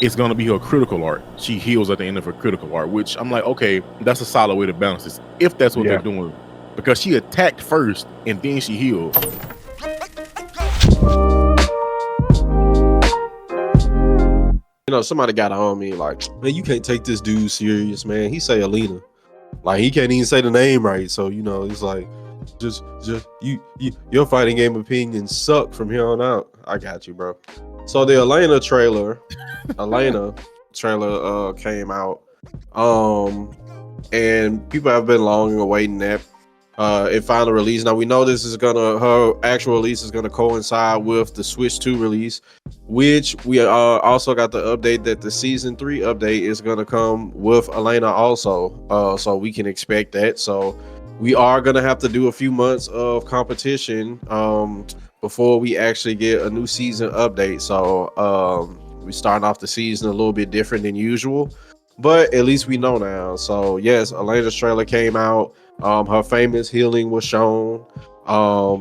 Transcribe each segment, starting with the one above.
it's gonna be her critical art. She heals at the end of her critical art, which I'm like, okay, that's a solid way to balance this if that's what they're doing. Because she attacked first and then she healed. Somebody got on me like, man, you can't take this dude serious, man. He say Elena. Like, he can't even say the name right. So, it's like, just your fighting game opinions suck from here on out. I got you, bro. So the Elena trailer came out. And people have been long awaiting that. It finally released. Now we know her actual release is gonna coincide with the Switch 2 release, which we also got the update that the Season 3 update is gonna come with Elena also. So we can expect that. So we are gonna have to do a few months of competition before we actually get a new season update. So we starting off the season a little bit different than usual, but at least we know now. So yes, Elena's trailer came out. Her famous healing was shown.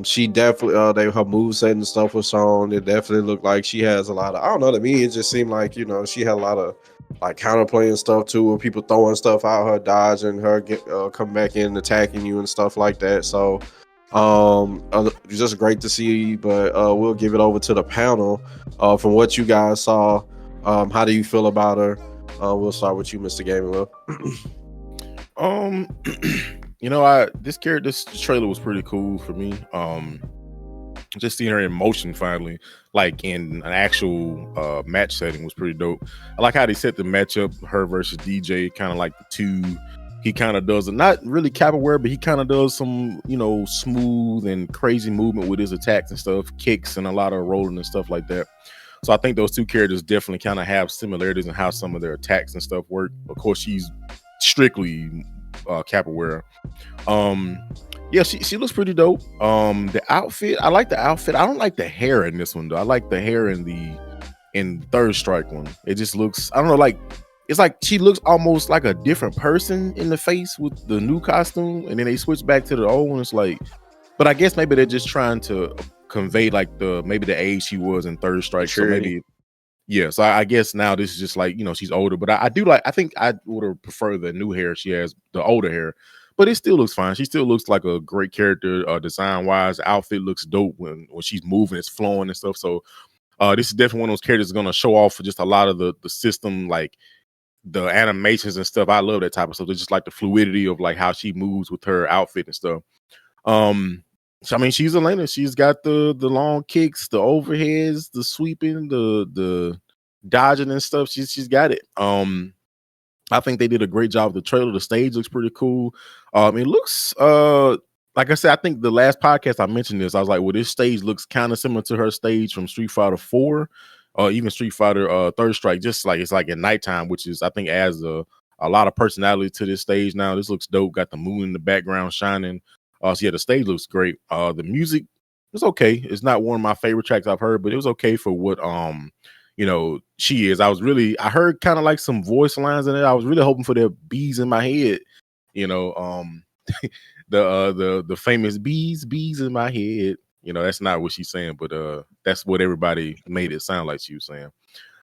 She definitely her moveset and stuff was shown. It definitely looked like she has a lot of, I don't know, to me it just seemed like, she had a lot of like counterplaying stuff too, where people throwing stuff out, her dodging, her come back in attacking you and stuff like that. So just great to see, but we'll give it over to the panel. From what you guys saw, how do you feel about her? We'll start with you, Mr. Gaming Will. This trailer was pretty cool for me. Just seeing her in motion finally, like in an actual match setting, was pretty dope. I like how they set the matchup, her versus DJ, kind of like the two. He kind of does not really capoeira, but he kind of does some, smooth and crazy movement with his attacks and stuff, kicks and a lot of rolling and stuff like that. So I think those two characters definitely kind of have similarities in how some of their attacks and stuff work. Of course, she's strictly capoeira. Yeah, she looks pretty dope. The outfit, I like the outfit. I don't like the hair in this one though. I like the hair in the Third Strike one. It just looks, I don't know, like it's like she looks almost like a different person in the face with the new costume, and then they switch back to the old one. It's like, but I guess maybe they're just trying to convey like maybe the age she was in Third Strike. Sure. So maybe, yeah. So I guess now this is just like, she's older, but I think I would have preferred the new hair she has, the older hair. But it still looks fine. She still looks like a great character design wise. The outfit looks dope when she's moving, it's flowing and stuff. So this is definitely one of those characters that's going to show off for just a lot of the system, like the animations and stuff. I love that type of stuff. It's just like the fluidity of like how she moves with her outfit and stuff. So, I mean, she's Elena. She's got the long kicks, the overheads, the sweeping, the dodging and stuff. She's got it. I think they did a great job with the trailer. The stage looks pretty cool. It looks like I said, I think the last podcast I mentioned this, I was like, well, this stage looks kind of similar to her stage from Street Fighter 4 or even Street Fighter Third Strike, just like it's like at nighttime, which is I think adds a lot of personality to this stage now. This looks dope. Got the moon in the background shining. So yeah, the stage looks great. The music is okay. It's not one of my favorite tracks I've heard, but it was okay for what she is. I heard kind of like some voice lines in it. I was really hoping for the bees in my head, the famous bees in my head. That's not what she's saying, but that's what everybody made it sound like she was saying.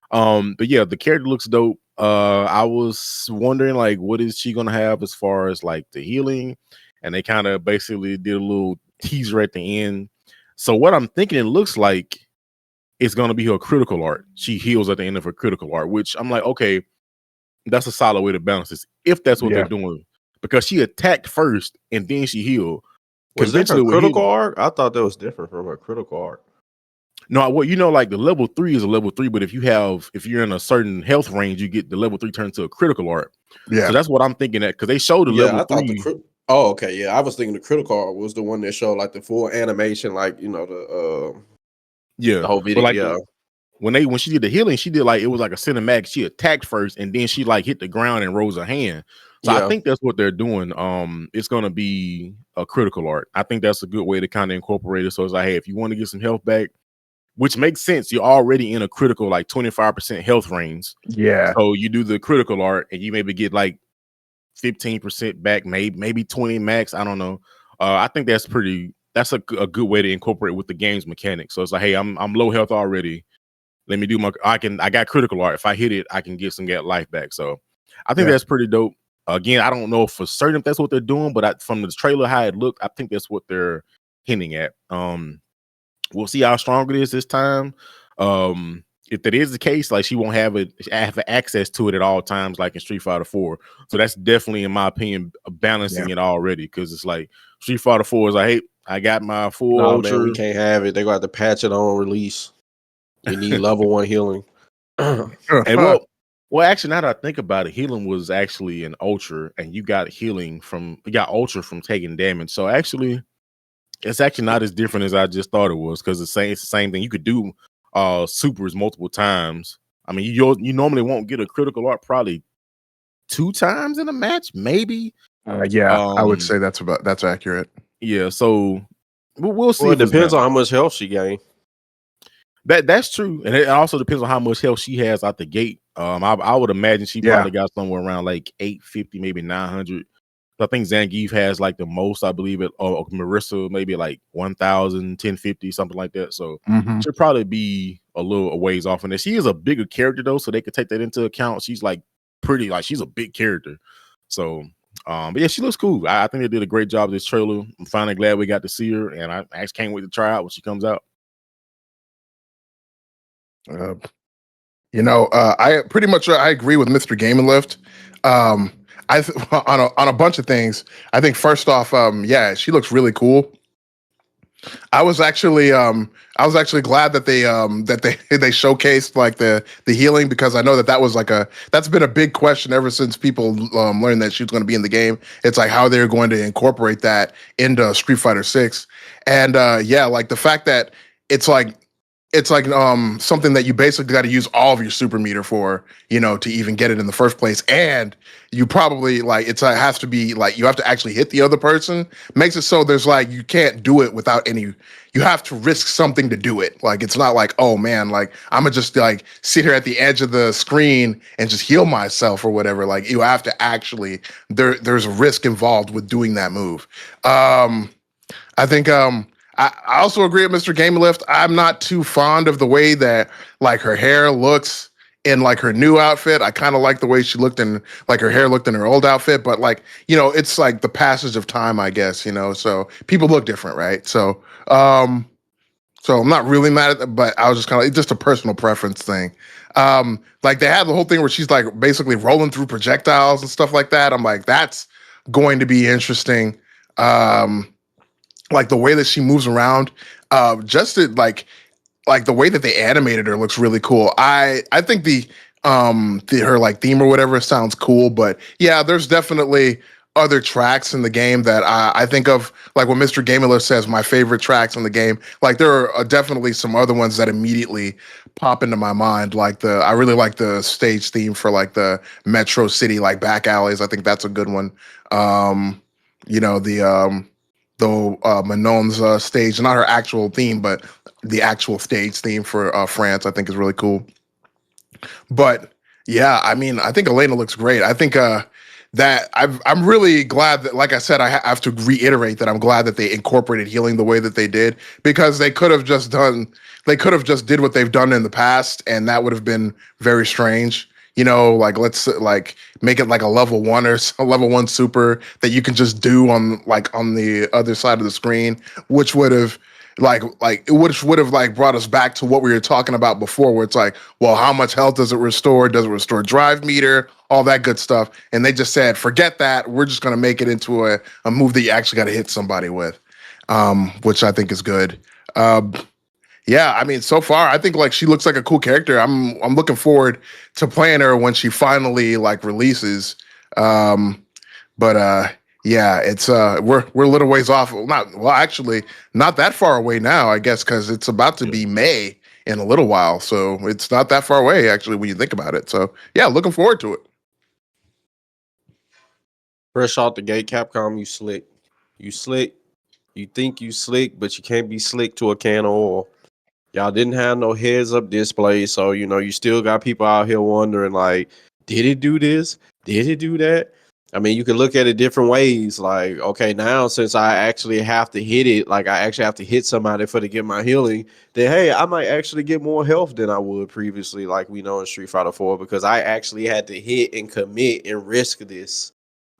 But yeah, the character looks dope. I was wondering like what is she gonna have as far as like the healing, and they kind of basically did a little teaser at the end. So what I'm thinking it looks like, it's going to be her critical art. She heals at the end of her critical art, which I'm like, okay, that's a solid way to balance this if that's what they're doing. Because she attacked first and then she healed. Was that her critical art? I thought that was different from her critical art. No, like the level 3 is a level 3, but if you're in a certain health range, you get the level 3 turned to a critical art. Yeah. So that's what I'm thinking at, because they showed the level 3. Oh, okay. Yeah, I was thinking the critical art was the one that showed like the full animation, like, the whole video. Like when she did the healing, she did like it was like a cinematic. She attacked first and then she like hit the ground and rose her hand. So I think that's what they're doing. It's gonna be a critical art. I think that's a good way to kind of incorporate it. So it's like, hey, if you want to get some health back, which makes sense, you're already in a critical like 25% health range. Yeah. So you do the critical art and you maybe get like 15% back, maybe 20 max. I don't know. I think that's a good way to incorporate with the game's mechanics. So it's like, hey, I'm low health already. let me do my. I got critical art. If I hit it, I can get some life back. So I think Yeah. that's pretty dope. Again, I don't know for certain if that's what they're doing, but from the trailer how it looked, I think that's what they're hinting at. We'll see how strong it is this time. If that is the case, like she won't have access to it at all times, like in Street Fighter 4. So that's definitely, in my opinion, balancing it already, because it's like Street Fighter 4 is like, hey, I got my full ultra. Man, we can't have it. They're gonna have to patch it on release. You need level 1 healing. And well, actually, now that I think about it, healing was actually an ultra, and you got ultra from taking damage. So actually, it's actually not as different as I just thought it was, because it's the same thing. You could do supers multiple times. I mean, you normally won't get a critical art probably 2 times in a match, maybe. I would say that's accurate. Yeah, so we'll see. Well, it depends on how much health she gained. That's true, and it also depends on how much health she has out the gate. I would imagine she probably got somewhere around like 850, maybe 900. I think Zangief has like the most, I believe it. Marissa maybe like 1,000, 1050, something like that. So she'll probably be a little ways off. And she is a bigger character though, so they could take that into account. She's like she's a big character. So, but yeah, she looks cool. I think they did a great job with this trailer. I'm finally glad we got to see her, and I actually can't wait to try out when she comes out. I pretty much I agree with Mr. Game and Lift. On a bunch of things. I think first off, she looks really cool. I was actually glad that they they showcased like the healing, because I know that was like that's been a big question ever since people learned that she was going to be in the game. It's like how they're going to incorporate that into Street Fighter 6. And like the fact that it's like something that you basically got to use all of your super meter for, to even get it in the first place. And you probably like, it has to be like, you have to actually hit the other person. Makes it so there's like, you can't do it without you have to risk something to do it. Like, it's not like, oh man, like I'm gonna just like sit here at the edge of the screen and just heal myself or whatever. Like, you have to actually, there's a risk involved with doing that move. I think, I also agree with Mr. Game Lift. I'm not too fond of the way that like her hair looks in like her new outfit. I kind of like the way she looked in like her hair looked in her old outfit, but like, it's like the passage of time, I guess, so people look different, right? So I'm not really mad at it, but I was just kind of just a personal preference thing. Like they had the whole thing where she's like basically rolling through projectiles and stuff like that. I'm like, that's going to be interesting. Like the way that she moves around, just to, like the way that they animated her looks really cool. I think her like theme or whatever sounds cool, but yeah, there's definitely other tracks in the game that I think of, like when Mr. Gamer says my favorite tracks in the game. Like there are definitely some other ones that immediately pop into my mind. Like I really like the stage theme for like the Metro City like back alleys. I think that's a good one. Manon's stage, not her actual theme, but the actual stage theme for France, I think is really cool. But yeah, I mean, I think Elena looks great. I think that I'm really glad that, like I said, I have to reiterate that I'm glad that they incorporated healing the way that they did, because they could have just did what they've done in the past, and that would have been very strange. Like let's like make it like a level 1 or a level 1 super that you can just do on the other side of the screen, which would have would have like brought us back to what we were talking about before, where it's like, well, how much health does it restore? Does it restore drive meter? All that good stuff. And they just said, forget that. We're just going to make it into a move that you actually got to hit somebody with, which I think is good. Yeah, I mean, so far, I think like she looks like a cool character. I'm looking forward to playing her when she finally like releases. Yeah, it's we're a little ways off. Actually, not that far away now, I guess, because it's about to be May in a little while. So it's not that far away, actually, when you think about it. So yeah, looking forward to it. Fresh out the gate, Capcom, you slick. You slick. You think you slick, but you can't be slick to a can of oil. Y'all didn't have no heads up display, so you still got people out here wondering like, did it do this? Did it do that? I mean, you can look at it different ways. Like, okay, now since I actually have to hit it, like I actually have to hit somebody for to get my healing, then hey, I might actually get more health than I would previously, like we know in Street Fighter 4, because I actually had to hit and commit and risk this.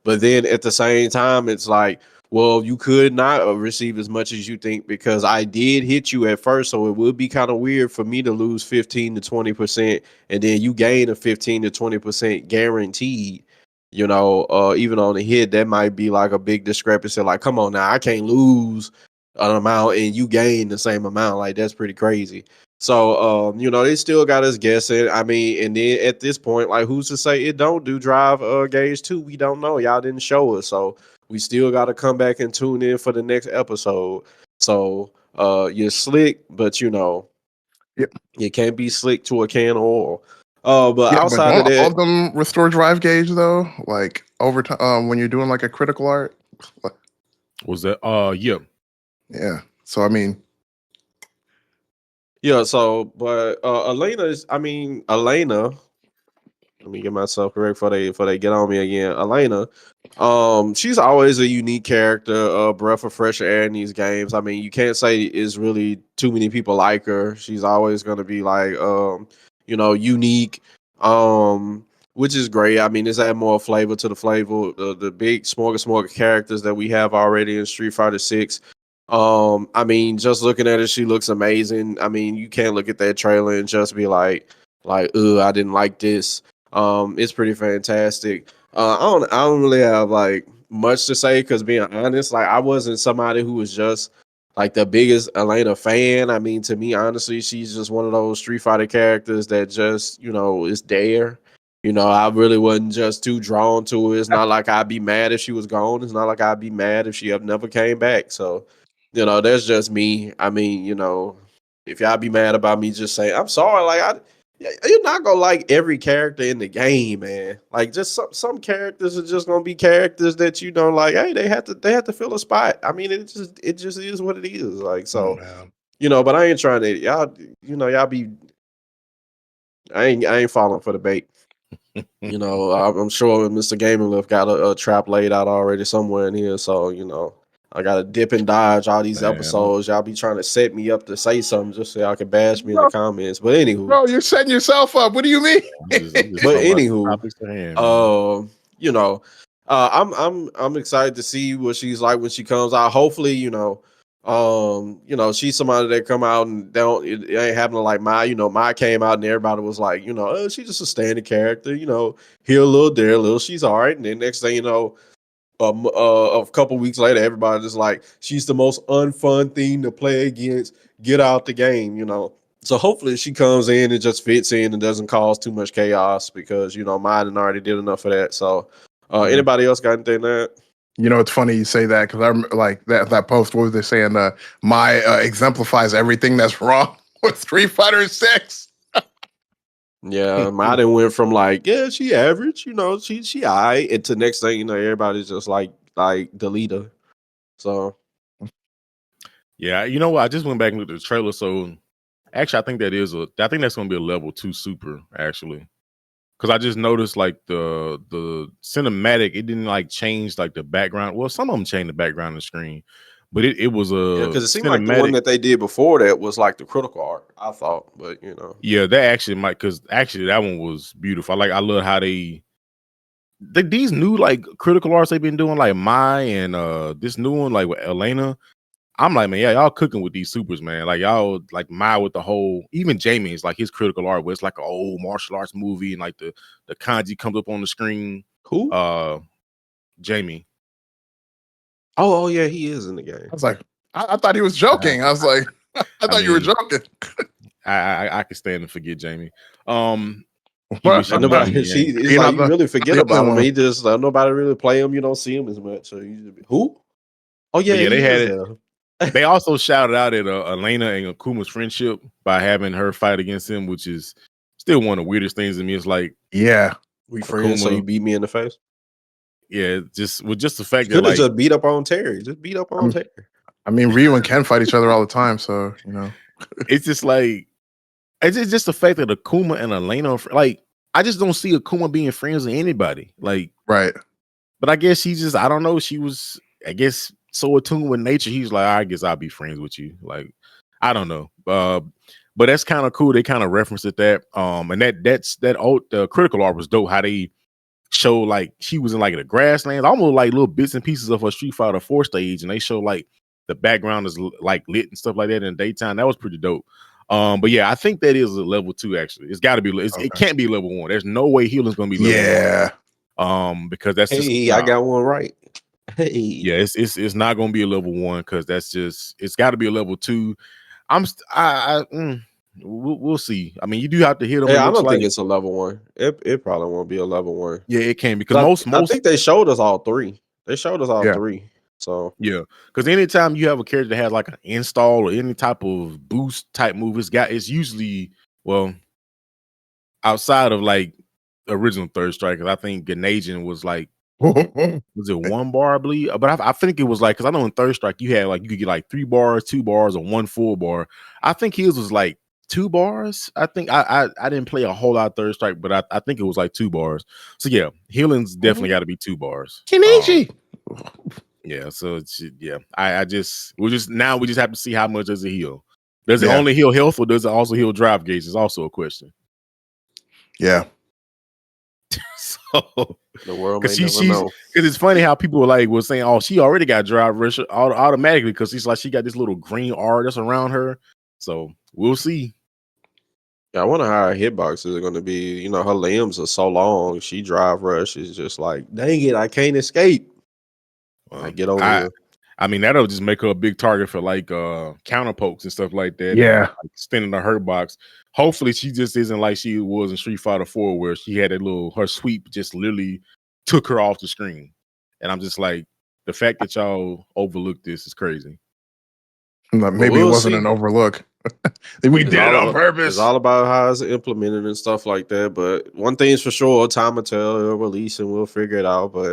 But then at the same time, it's like, well, you could not receive as much as you think because I did hit you at first. So it would be kind of weird for me to lose 15 to 20%, and then you gain a 15 to 20% guaranteed. Even on the hit, that might be like a big discrepancy. Like, come on now, I can't lose an amount and you gain the same amount. Like, that's pretty crazy. So, they still got us guessing. I mean, and then at this point, like, who's to say it don't do drive gauge 2? We don't know. Y'all didn't show us. So we still got to come back and tune in for the next episode. So, you're slick, but Yep. you can't be slick to a can of oil. But Yeah, but outside of don't all that, of them restore drive gauge though? Like over time, when you're doing like a critical art. Was that? Yeah. Yeah. So I mean, yeah. So, but Elena. Let me get myself correct before they get on me again. Elena, she's always a unique character, a breath of fresh air in these games. I mean, you can't say it's really too many people like her. She's always gonna be like, unique. Which is great. I mean, it's add more flavor to the flavor. The big smorgasbord of characters that we have already in Street Fighter 6. I mean, just looking at it, she looks amazing. I mean, you can't look at that trailer and just be like, I didn't like this. It's pretty fantastic. I don't really have like much to say because being honest, like I wasn't somebody who was just like the biggest Elena fan. I mean, to me, honestly, she's just one of those Street Fighter characters that just is there. I really wasn't just too drawn to it. It's not like I'd be mad if she was gone. It's not like I'd be mad if she have never came back. So, that's just me. I mean, if y'all be mad about me just saying I'm sorry, like you're not gonna like every character in the game, man. Like just some characters are just gonna be characters that like, hey, they have to fill a spot. I mean, it just is what it is. Like so, man. but I ain't trying to y'all be I ain't falling for the bait. I'm sure Mr. Gaming Lift got a trap laid out already somewhere in here. So, I got to dip and dodge all these Man, episodes. Y'all be trying to set me up to say something just so y'all can bash me in the comments. But anywho. Bro, you're setting yourself up. What do you mean? I'm just But talking about anywho, topics at hand, man. I'm excited to see what she's like when she comes out. Hopefully, she's somebody that come out and it ain't happening like my came out and everybody was like, oh, she's just a standard character, here a little, there a little, she's all right. And then next thing you know, a couple weeks later, everybody just like, she's the most unfun thing to play against. Get out the game, So hopefully she comes in and just fits in and doesn't cause too much chaos because mine already did enough of that. So anybody else got anything that? It's funny you say that because I'm like that post. What was they saying? My exemplifies everything that's wrong with Street Fighter 6. Yeah, Madden went from like, yeah, she average, she alright, and to next thing everybody's just like delete her. So Yeah, you know what? I just went back and looked at the trailer. So actually, I think that's going to be a level 2 super actually, because I just noticed like the cinematic, it didn't like change like the background. Well, some of them changed the background on the screen, but it was a because it seemed like the one that they did before that was like the critical art. I thought, but yeah, that actually might, because actually that one was beautiful. I love how these new like critical arts they've been doing, like Mai and this new one like with Elena. I'm like, man, yeah, y'all cooking with these supers, man. Like y'all like Mai with the whole, even Jamie's like his critical art where it's like an old martial arts movie and like the kanji comes up on the screen. Who? Jamie. Oh yeah, he is in the game. I was like, I thought he was joking. I was like, I thought you were joking. I could stand and forget Jamie. Nobody, it's like you really forget about him. He just nobody really play him. You don't see him as much. So who? Oh yeah, they had it. There. They also shouted out at Elena and Akuma's friendship by having her fight against him, which is still one of the weirdest things to me. It's like, yeah, we friends, so you beat me in the face. Yeah, just the fact that like, just beat up on Terry. Just beat up on Terry. I mean, Ryu and Ken fight each other all the time, so it's just like it's just the fact that Akuma and Elena, like, I just don't see Akuma being friends with anybody. Like, right. But I guess she just, I don't know. She was, I guess, so attuned with nature. He's like, I guess I'll be friends with you. Like, I don't know. But that's kind of cool. They kind of referenced it that. And that old critical art was dope. How they show like she was in like the grasslands, almost like little bits and pieces of her Street Fighter 4 stage, and they show like the background is like lit and stuff like that in the daytime. That was pretty dope. But yeah, I think that is a level 2. Actually, it's got to be. It can't be level 1. There's no way healing's going to be level 1. Because that's just. I got one right. Hey, yeah, it's not going to be a level 1 because that's just. It's got to be a level 2. We'll see. I mean, you do have to hit them. Yeah, I don't think it's a level 1. It probably won't be a level 1. Yeah, it can because I think they showed us all 3. They showed us all 3. So yeah, because anytime you have a character that has like an install or any type of boost type move, it's usually outside of like original Third Strike. Because I think Ganagin was like was it 1 bar, I believe? But I think it was like because I know in Third Strike you had like you could get like 3 bars, 2 bars, or 1 full bar. I think his was like 2 bars. I think I didn't play a whole lot of Third Strike, but I think it was like 2 bars. So yeah, healing's definitely got to be 2 bars. Kenichi. Yeah, so it's we just have to see how much does it heal. Does it only heal health or does it also heal drive gauge? Is also a question. Yeah. So the world may never know. Because it's funny how people were saying, "Oh, she already got drive rush automatically," because she's like she got this little green R that's around her. So we'll see. Yeah, I wonder how her hitboxes are going to be. You know, her limbs are so long. She drive rush is just like, dang it, I can't escape. I get over here. I mean, that'll just make her a big target for like counter pokes and stuff like that. Yeah, and, like, spinning the hurt box. Hopefully, she just isn't like she was in Street Fighter 4, where she had her sweep just literally took her off the screen. And I'm just like, the fact that y'all overlooked this is crazy. Maybe it wasn't an overlook. We did it on purpose. It's all about how it's implemented and stuff like that. But one thing's for sure, time will tell. It'll release and we'll figure it out. But